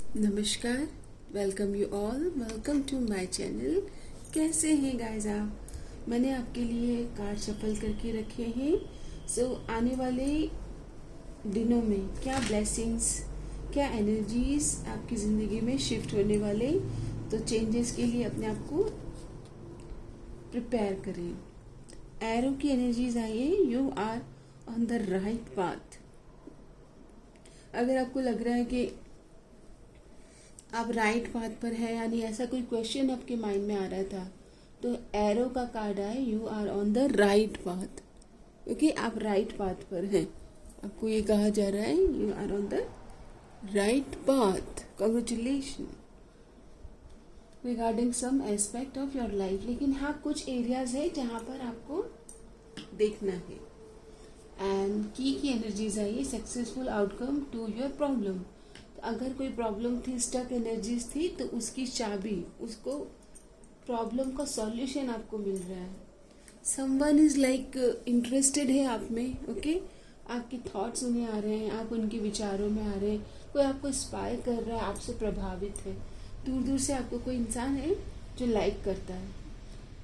नमस्कार, welcome to my channel. कैसे हैं गाइस आप? मैंने आपके लिए कार्ड शफल करके रखे हैं। आने वाले दिनों में क्या ब्लेसिंग्स, क्या एनर्जीज आपकी ज़िंदगी में शिफ्ट होने वाले, तो चेंजेस के लिए अपने आप को प्रिपेयर करें। एरो की एनर्जीज आई है, you are on the right path. अगर आपको लग रहा है कि आप राइट पाथ पर है, यानी ऐसा कोई क्वेश्चन आपके माइंड में आ रहा था, तो एरो का कार्ड आए, you are on the right path. क्योंकि आप राइट पाथ पर हैं, आपको ये कहा जा रहा है you are on the right path. Congratulation regarding some aspect of your life. लेकिन हाँ, कुछ एरियाज है जहाँ पर आपको देखना है। एंड की एनर्जीज आई, successful outcome to your problem. अगर कोई प्रॉब्लम थी, स्टक एनर्जीज थी, तो उसकी चाबी, उसको प्रॉब्लम का सॉल्यूशन आपको मिल रहा है। समवन इज लाइक इंटरेस्टेड है आप में, ओके आपके थॉट्स उन्हें आ रहे हैं, आप उनके विचारों में आ रहे हैं। कोई आपको इंस्पायर कर रहा है, आपसे प्रभावित है। दूर दूर से आपको कोई इंसान है जो लाइक करता है।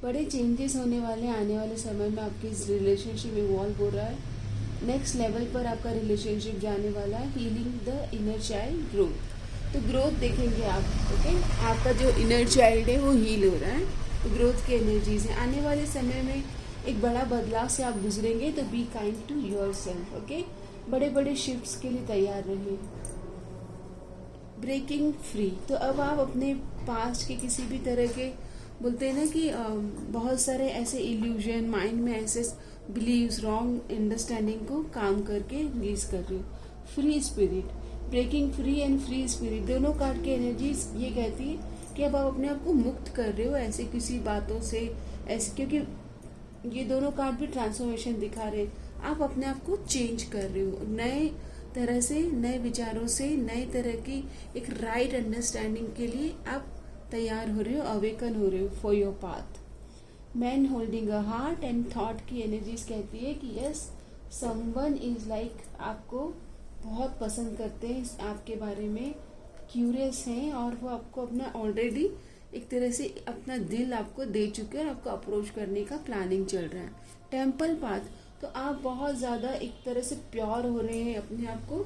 बड़े चेंजेस होने वाले हैं आने वाले समय में। आपकी रिलेशनशिप इवॉल्व हो रहा है, नेक्स्ट लेवल पर आपका रिलेशनशिप जाने वाला है। Healing the inner child growth, तो ग्रोथ देखेंगे आप, ओके आपका जो इनर चाइल्ड है वो हील हो रहा है, तो ग्रोथ की एनर्जीज है। आने वाले समय में एक बड़ा बदलाव से आप गुजरेंगे, तो be kind to yourself, okay. बड़े बड़े शिफ्ट्स के लिए तैयार रहिए। ब्रेकिंग फ्री, तो अब आप अपने पास्ट के किसी भी तरह के, बोलते हैं ना कि बहुत सारे ऐसे इल्यूजन माइंड में, ऐसे बिलीव्स, रॉन्ग अंडरस्टैंडिंग को काम करके रिलीज कर रहे हो। Free spirit, breaking free and free spirit, दोनों कार्ड की एनर्जीज ये कहती है कि अब आप अपने आप को मुक्त कर रहे हो ऐसे किसी बातों से, ऐसे, क्योंकि ये दोनों कार्ड भी ट्रांसफॉर्मेशन दिखा रहे हैं। आप अपने आप को चेंज कर रहे हो, नए तरह से, नए विचारों से, नए तरह की एक राइट अंडरस्टैंडिंग के लिए आप तैयार हो रहे हो, अवेकन हो रहे हो for your path. Man holding a heart and thought की एनर्जीज कहती है कि यस, समवन इज लाइक, आपको बहुत पसंद करते हैं, आपके बारे में क्यूरियस हैं, और वो आपको अपना ऑलरेडी एक तरह से अपना दिल आपको दे चुके हैं और आपको अप्रोच करने का प्लानिंग चल रहा है। टेम्पल पाथ, तो आप बहुत ज़्यादा एक तरह से प्योर हो रहे हैं, अपने आप को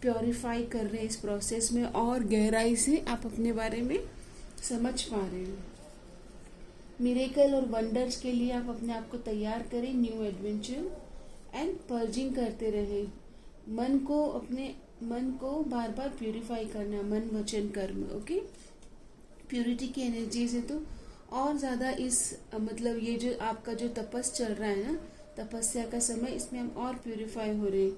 प्योरीफाई कर रहे हैं इस प्रोसेस में, और गहराई से आप अपने बारे में समझ पा रहे हो। मिरेकल और वंडर्स के लिए आप अपने आप को तैयार करें, न्यू एडवेंचर एंड पर्जिंग करते रहे। मन को, अपने मन को बार बार प्यूरिफाई करना, मन वचन कर्म, ओके। प्यूरिटी की एनर्जीज है, तो और ज़्यादा इस मतलब ये जो आपका जो तपस चल रहा है ना, तपस्या का समय, इसमें हम और प्यूरिफाई हो रहे।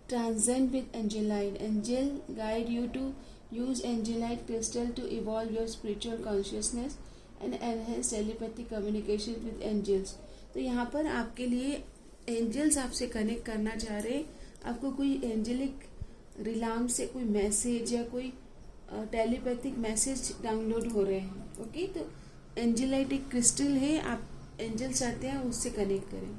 Transcend with angelite, angel guide you to use angelite crystal to evolve your spiritual consciousness and enhance telepathic communication with angels. तो यहाँ पर आपके लिए एंजल्स आपसे कनेक्ट करना चाह रहे हैं। आपको कोई एंजेलिक रिलाम से कोई मैसेज या कोई टेलीपैथिक मैसेज डाउनलोड हो रहे हैं, ओके। तो एंजेलाइट एक क्रिस्टल है, आप एंजल चाहते हैं उससे कनेक्ट करें।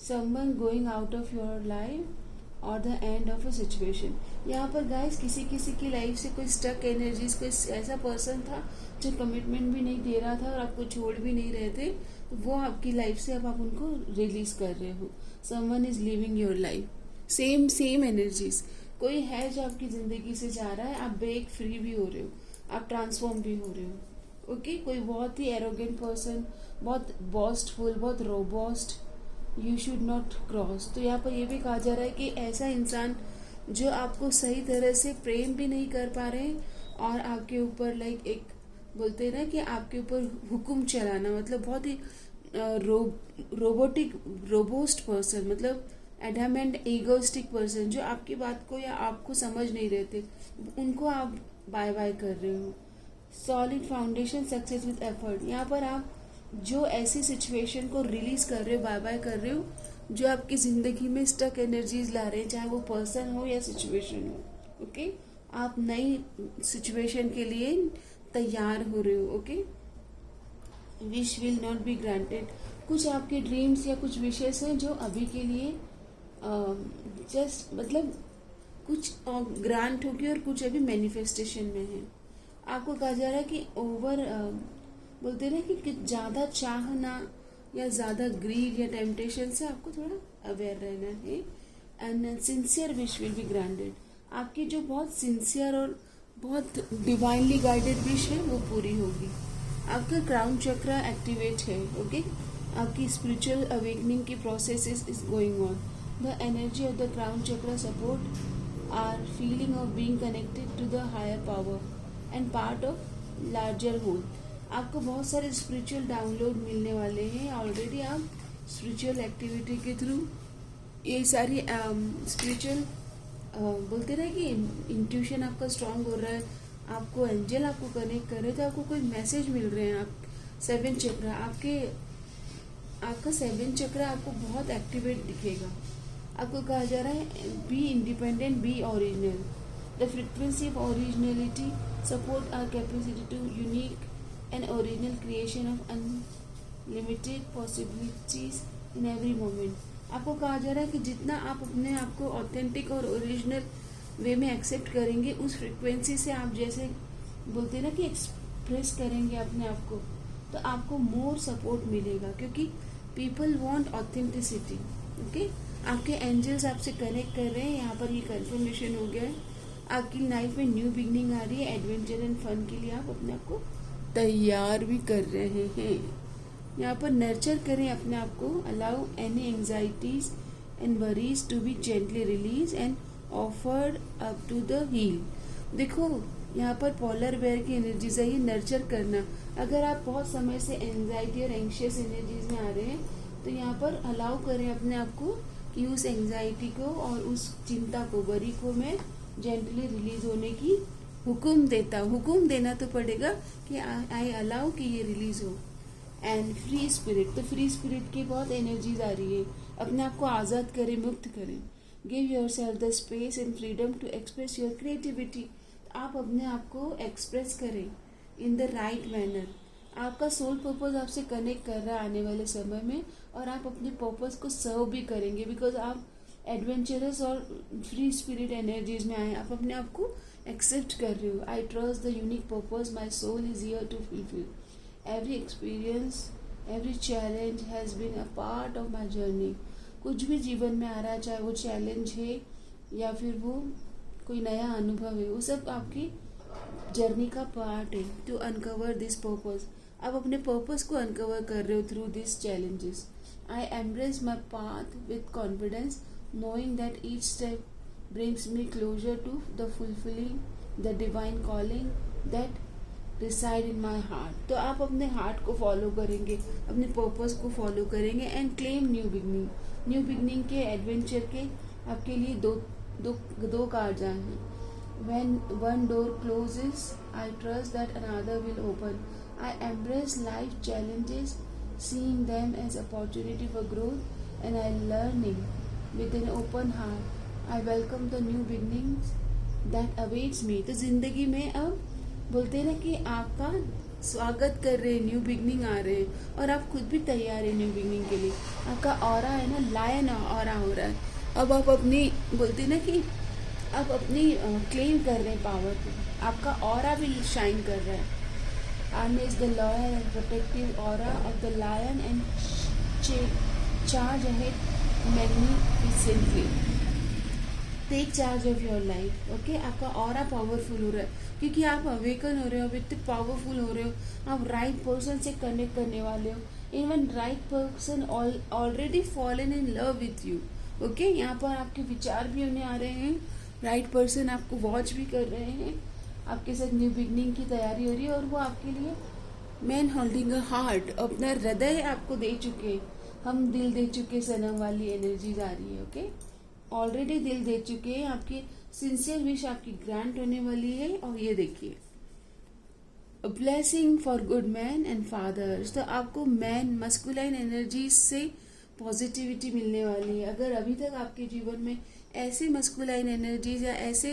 Someone going out of your life और the end of a situation, यहाँ पर गाइस किसी किसी की लाइफ से कोई स्टक एनर्जीज, कोई ऐसा पर्सन था जो कमिटमेंट भी नहीं दे रहा था और आपको छोड़ भी नहीं रहे थे, तो वो आपकी लाइफ से अब आप उनको रिलीज कर रहे हो। Someone is living your life, same energies. कोई है जो आपकी जिंदगी से जा रहा है, आप ब्रेक फ्री भी हो रहे हो, आप ट्रांसफॉर्म भी हो रहे हो, ओके। कोई बहुत ही एरोगेंट पर्सन, बहुत बॉस्टफुल, बहुत robust, you should not cross. तो यहाँ पर यह भी कहा जा रहा है कि ऐसा इंसान जो आपको सही तरह से प्रेम भी नहीं कर पा रहे हैं, और आपके ऊपर लाइक एक, बोलते हैं ना कि आपके ऊपर हुक्म चलाना, मतलब बहुत ही रोबोटिक, रोबोस्ट पर्सन, मतलब एडामेंट ईगोइस्टिक पर्सन, जो आपकी बात को या आपको समझ नहीं रहे थे, उनको आप बाय बाय कर रहे हो। Solid foundation, success with effort, यहाँ पर आप जो ऐसी सिचुएशन को रिलीज कर रहे हो, बाय बाय कर रहे हो, जो आपकी जिंदगी में स्टक एनर्जीज ला रहे हैं, चाहे वो पर्सन हो या सिचुएशन हो, ओके। आप नई सिचुएशन के लिए तैयार हो रहे हो, okay. Wish will not be granted, कुछ आपके ड्रीम्स या कुछ विशेष हैं जो अभी के लिए जस्ट मतलब कुछ ग्रांट होगी और कुछ अभी मैनिफेस्टेशन में है। आपको कहा जा रहा है कि बोलते हैं ना कि ज़्यादा चाहना या ज़्यादा ग्रीड या टेम्पटेशन से आपको थोड़ा अवेयर रहना है। And sincere wish will be granted. आपकी जो बहुत सिंसियर और बहुत डिवाइनली गाइडेड विश है वो पूरी होगी। आपका क्राउन चक्रा एक्टिवेट है। ओके, आपकी स्पिरिचुअल अवेकनिंग की process is going on. The energy of the crown chakra support our feeling of being connected to the higher power and part of larger whole. आपको बहुत सारे स्पिरिचुअल डाउनलोड मिलने वाले हैं। Already आप स्पिरिचुअल एक्टिविटी के through ये सारी स्पिरिचुअल बोलते रहे कि इंट्यूशन आपका स्ट्रांग हो रहा है, आपको एंजल आपको कनेक्ट कर रहे थे, आपको कोई मैसेज मिल रहे हैं। आप 7 चक्र आपका 7 चक्र आपको बहुत एक्टिवेट दिखेगा। आपको कहा जा रहा है be independent, be original. The frequency of originality support our capacity to unique and original creation of unlimited possibilities in every moment. आपको कहा जा रहा है कि जितना आप अपने आप को ऑथेंटिक और ओरिजिनल वे में एक्सेप्ट करेंगे, उस फ्रिक्वेंसी से आप जैसे बोलते हैं ना कि एक्सप्रेस करेंगे अपने आप को, तो आपको मोर सपोर्ट मिलेगा। क्योंकि पीपल वांट ऑथेंटिसिटी। ओके, आपके एंजल्स आपसे कनेक्ट कर रहे हैं। यहाँ पर ये कंफर्मेशन हो गया है। आपकी लाइफ में न्यू बिगनिंग आ रही है। एडवेंचर एंड फन के लिए आप अपने आप को तैयार भी कर रहे हैं। यहाँ पर नर्चर करें अपने आप को। Allow any anxieties and worries to be gently release and offered up to the heal. देखो यहाँ पर पोलर बेयर की एनर्जीज है, ये नर्चर करना। अगर आप बहुत समय से एंजाइटी और एंशियस एनर्जीज में आ रहे हैं, तो यहाँ पर अलाउ करें अपने आप को कि उस एंजाइटी को और उस चिंता को, वरी को मैं जेंटली रिलीज होने की हुक्म देना तो पड़ेगा कि आई अलाउ कि ये रिलीज हो। एंड फ्री स्पिरिट, तो फ्री स्पिरिट की बहुत एनर्जीज आ रही है। अपने आप को आज़ाद करें, मुक्त करें। Give yourself the space and freedom to express your creativity. आप अपने आप को एक्सप्रेस करें इन द राइट मैनर। आपका सोल पर्पस आपसे कनेक्ट कर रहा है आने वाले समय में, और आप अपने पर्पस को सर्व भी करेंगे। बिकॉज आप एडवेंचरस और फ्री स्पिरिट एनर्जीज में आए, आप अपने आप को एक्सेप्ट कर रहे हो। I trust the unique purpose my soul is here to fulfil. Every experience, every challenge has been a part of my journey. कुछ भी जीवन में आ रहा है, चाहे वो चैलेंज है या फिर वो कोई नया अनुभव है, वो सब आपकी जर्नी का पार्ट है। टू अनकवर दिस पर्पस, आप अपने पर्पस को अनकवर कर रहे हो through this challenges. I embrace my path with confidence, knowing that each step brings me closer to the fulfilling the divine calling that reside in my heart। तो आप अपने heart को फॉलो करेंगे, अपने पर्पस को फॉलो करेंगे and claim new beginning. New beginning के adventure के आपके लिए दो कार्ड आए हैं। When one door closes, I trust that another will open. I embrace life challenges, seeing them as opportunity for growth and I learning with an open heart. I welcome the new beginnings that awaits me। तो जिंदगी में अब बोलते हैं ना कि आपका स्वागत कर रहे हैं, न्यू बिगनिंग आ रहे हैं और आप खुद भी तैयार है न्यू बिगनिंग के लिए। आपका ऑरा है ना, लायन ऑरा हो रहा है। अब आप अपनी बोलते हैं ना कि आप अपनी क्लेम कर रहे हैं पावर को। आपका ऑरा भी शाइन कर रहा है। Army is the loyal and protective aura of the lion and charge ahead magnificently. Take charge of your life. Okay, आपका ऑरा पावरफुल हो रहा है क्योंकि आप अवेकन हो रहे हो, विथ पावरफुल हो रहे हो। आप राइट पर्सन से कनेक्ट करने वाले हो। Even right person already fallen in love with you. Okay, यहाँ पर आपके विचार भी होने आ रहे हैं। राइट पर्सन आपको वॉच भी कर रहे हैं। आपके साथ न्यू बिगनिंग की तैयारी हो रही है और वो आपके लिए मैन होल्डिंग अ हार्ट, अपना हृदय आपको दे चुके, हम दिल दे चुके सनम वाली एनर्जीज आ रही है। ओके, ऑलरेडी दिल दे चुके हैं। आपकी सिंसियर विश आपकी ग्रांट होने वाली है। और ये देखिए, blessing for good man and fathers. तो आपको मैन मस्कुलाइन एनर्जीज से पॉजिटिविटी मिलने वाली है। अगर अभी तक आपके जीवन में ऐसे मस्कुलाइन एनर्जीज या ऐसे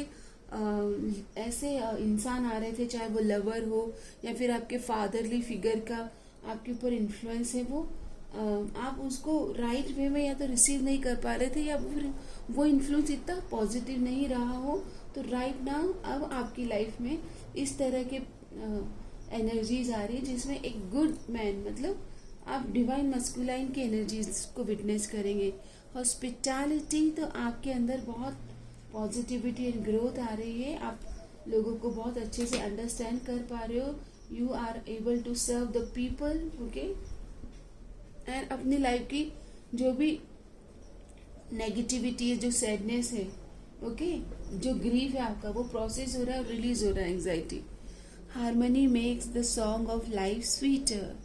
इंसान आ रहे थे, चाहे वो लवर हो या फिर आपके फादरली फिगर का आपके ऊपर इन्फ्लुएंस है, वो आप उसको राइट वे में या तो रिसीव नहीं कर पा रहे थे या फिर वो इन्फ्लुएंस इतना पॉजिटिव नहीं रहा हो, तो राइट नाउ अब आपकी लाइफ में इस तरह के एनर्जीज आ रही है जिसमें एक गुड मैन, मतलब आप डिवाइन मस्कुलाइन की एनर्जीज को विटनेस करेंगे। हॉस्पिटैलिटी, तो आपके अंदर बहुत पॉजिटिविटी एंड ग्रोथ आ रही है, आप लोगों को बहुत अच्छे से अंडरस्टैंड कर पा रहे हो, you are able to serve the people, okay. And अपनी लाइफ की जो भी नेगेटिविटी है, जो सैडनेस है, ओके, जो ग्रीफ है आपका, वो प्रोसेस हो रहा है और रिलीज हो रहा है anxiety. Harmony makes the song of life sweeter,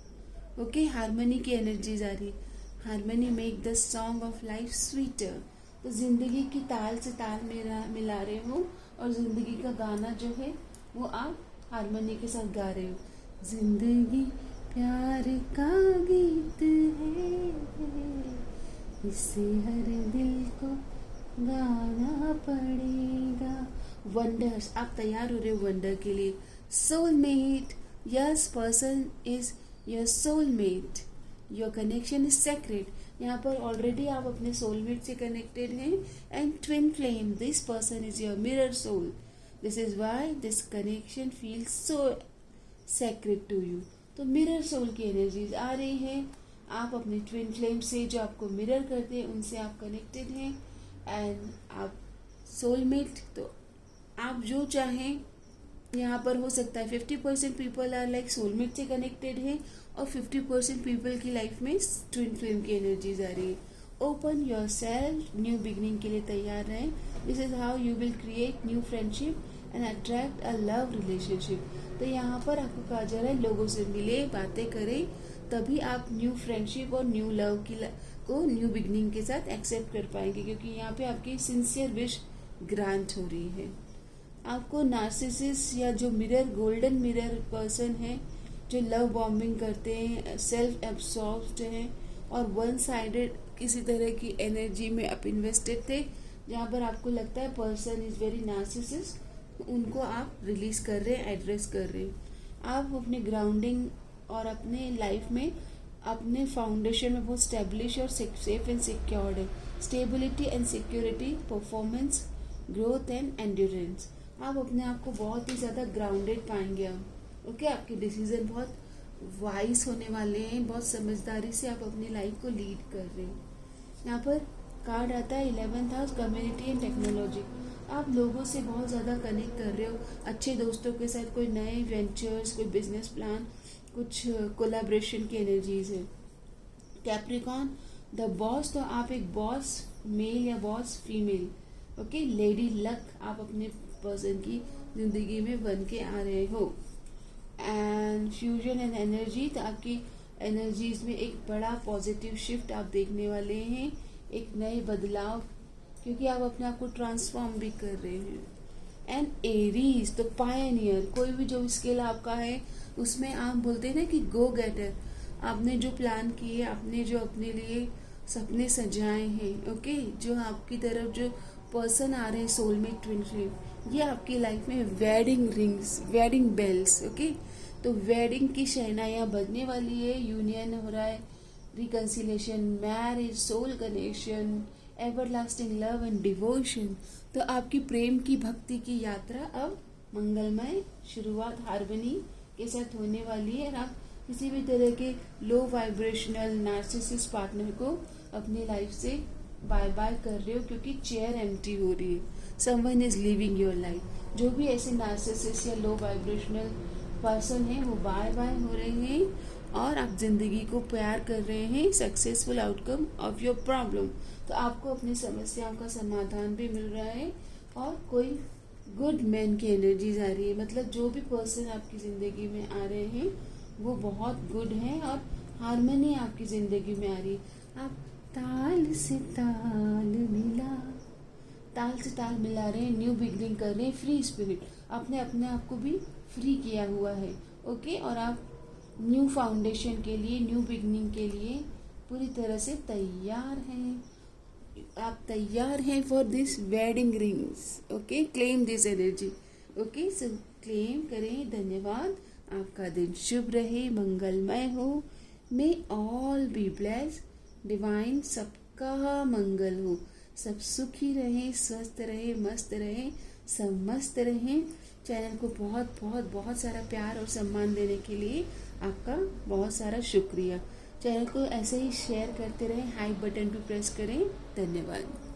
okay, harmony की एनर्जीज आ रही है, harmony make the song of life sweeter. तो जिंदगी की ताल से ताल मिला रहे हो और जिंदगी का गाना जो है वो आप हार्मनी के साथ गा रहे हो। जिंदगी प्यार का गीत है, इसे हर दिल को गाना पड़ेगा। वंडर्स, आप तैयार हो रहे हो वंडर के लिए। Soulmate, yes, person is your soulmate, your connection is sacred. यहाँ पर ऑलरेडी आप अपने सोलमेट से कनेक्टेड हैं। And twin flame, this person is your mirror soul, this is why this connection feels so sacred to you. तो mirror soul की energies आ रही है, आप अपने ट्विन फ्लेम से जो आपको मिरर करते हैं उनसे आप कनेक्टेड हैं। एंड आप सोलमेट, तो आप जो चाहें यहाँ पर हो सकता है 50% पीपल आर लाइक सोलमेट से कनेक्टेड है और 50% पीपल की लाइफ में ट्विन फ्लेम की एनर्जीज आ रही है। Open your self, new beginning के लिए तैयार रहें। This is how you will create new friendship and attract a love relationship. तो यहाँ पर आपको कहा जा रहा है लोगों से मिले, बातें करें, तभी आप न्यू फ्रेंडशिप और न्यू लव को न्यू बिगनिंग के साथ एक्सेप्ट कर पाएंगे, क्योंकि यहाँ पे आपकी सिंसियर विश ग्रांट हो रही है। आपको नार्सिसिस या जो मिरर, गोल्डन मिरर पर्सन है, जो लव बॉम्बिंग करते हैं, सेल्फ एब्सॉर्ब्ड हैं और वन साइडेड किसी तरह की एनर्जी में आप इन्वेस्टेड थे, जहाँ पर आपको लगता है पर्सन इज वेरी नार्सिसिस, उनको आप रिलीज कर रहे हैं, एड्रेस कर रहे हैं। आप अपने ग्राउंडिंग और अपने लाइफ में अपने फाउंडेशन में बहुत स्टेब्लिश और सेफ एंड सिक्योर्ड है। Stability and security, performance, growth and endurance. आप अपने आप को बहुत ही ज़्यादा ग्राउंडेड पाएंगे आप, ओके। आपके डिसीजन बहुत वाइज होने वाले हैं, बहुत समझदारी से आप अपनी लाइफ को लीड कर रहे हो। यहाँ पर कार्ड आता है 11th house, community and technology. आप लोगों से बहुत ज़्यादा कनेक्ट कर रहे हो, अच्छे दोस्तों के साथ कोई नए वेंचर्स, कोई बिजनेस प्लान, कुछ कोलैबोरेशन की एनर्जीज है। कैप्रिकॉन, द बॉस, तो आप एक बॉस मेल या boss female, okay, lady luck आप अपने पर्सन की जिंदगी में बन के आ रहे हो। एंड फ्यूजन एंड एनर्जी, तो आपकी एनर्जीज में एक बड़ा पॉजिटिव शिफ्ट आप देखने वाले हैं, एक नए बदलाव, क्योंकि आप अपने आप को ट्रांसफॉर्म भी कर रहे हैं। एंड एरीज, तो पायनियर, कोई भी जो स्किल आपका है उसमें आप बोलते हैं ना कि गो गेटर, आपने जो प्लान किए, आपने जो अपने लिए सपने सजाए हैं, ओके, जो आपकी तरफ जो पर्सन आ रहे हैं सोलमेट ट्विन फ्लेम, ये आपकी लाइफ में wedding rings, wedding bells, okay, तो वेडिंग की शहनाइयाँ बजने वाली है, यूनियन हो रहा है, reconciliation, marriage, soul connection, everlasting love and devotion. तो आपकी प्रेम की, भक्ति की यात्रा अब मंगलमय शुरुआत हार्मनी के साथ होने वाली है। और आप किसी भी तरह के लो वाइब्रेशनल नार्सिसिस्ट पार्टनर को अपनी लाइफ से बाय बाय कर रहे हो, क्योंकि चेयर एम्प्टी हो रही है, someone is living your life. जो भी ऐसे नार्सिसिस्ट या लो वाइब्रेशनल पर्सन है वो बाय बाय हो रहे हैं और आप जिंदगी को प्यार कर रहे हैं, successful outcome of your problem. तो आपको अपनी समस्याओं का समाधान भी मिल रहा है और कोई गुड मैन की एनर्जीज आ रही है, मतलब जो भी पर्सन आपकी ज़िंदगी में आ रहे हैं वो बहुत गुड हैं और हार्मनी आपकी ज़िंदगी में आ रही है। आप ताल से ताल मिला, ताल से ताल मिला रहे हैं, न्यू बिगनिंग कर रहे हैं, फ्री स्पिरिट, आपने अपने आप को भी फ्री किया हुआ है, ओके। और आप न्यू फाउंडेशन के लिए, न्यू बिगनिंग के लिए पूरी तरह से तैयार हैं। आप तैयार हैं for this wedding rings, okay. Claim this energy, okay, so claim करें। धन्यवाद, आपका दिन शुभ रहे, मंगलमय हो, मे ऑल बी ब्लेस्ड, डिवाइन सबका मंगल हो, सब सुखी रहें, स्वस्थ रहें, मस्त रहें, सब मस्त रहें। चैनल को बहुत बहुत बहुत सारा प्यार और सम्मान देने के लिए आपका बहुत सारा शुक्रिया। चैनल को ऐसे ही शेयर करते रहें, हाई बटन पे प्रेस करें। धन्यवाद।